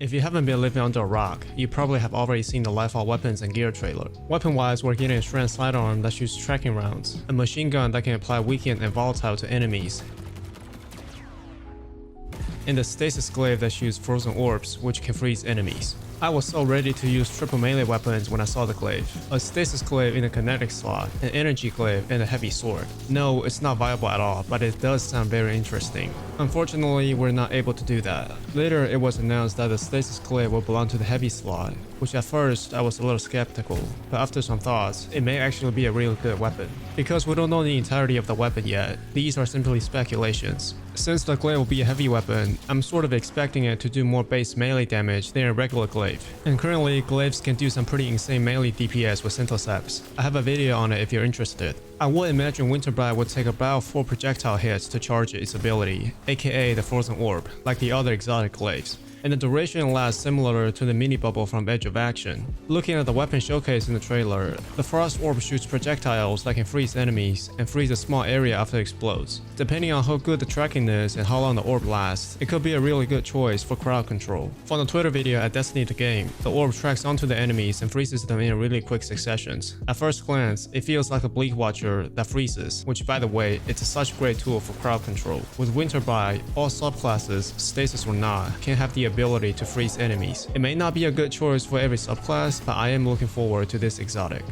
If you haven't been living under a rock, you probably have already seen the Lifehaul weapons and gear trailer. Weapon-wise, we're getting a strand sidearm that shoots tracking rounds, a machine gun that can apply weakened and volatile to enemies, and the Stasis Glaive that shoots frozen orbs, which can freeze enemies. I was so ready to use triple melee weapons when I saw the glaive. A Stasis Glaive in a kinetic slot, an energy glaive, and a heavy sword. No, it's not viable at all, but it does sound very interesting. Unfortunately, we're not able to do that. Later, it was announced that the Stasis Glaive will belong to the heavy slot, which at first I was a little skeptical, but after some thoughts, it may actually be a really good weapon. Because we don't know the entirety of the weapon yet, these are simply speculations. Since the glaive will be a heavy weapon, I'm sort of expecting it to do more base melee damage than a regular glaive. And currently, glaives can do some pretty insane melee DPS with Centoseps. I have a video on it if you're interested. I would imagine Winterbite would take about 4 projectile hits to charge its ability, aka the Frozen Orb, like the other exotic glaives. And the duration lasts similar to the mini bubble from Edge of Action. Looking at the weapon showcase in the trailer, the Frost Orb shoots projectiles that can freeze enemies and freeze a small area after it explodes. Depending on how good the tracking is and how long the orb lasts, it could be a really good choice for crowd control. From the Twitter video at Destiny the Game, the orb tracks onto the enemies and freezes them in really quick successions. At first glance, it feels like a Bleak Watcher that freezes, which by the way, it's such a great tool for crowd control. With Winterbite, all subclasses, stasis or not, can have the ability to freeze enemies. It may not be a good choice for every subclass, but I am looking forward to this exotic.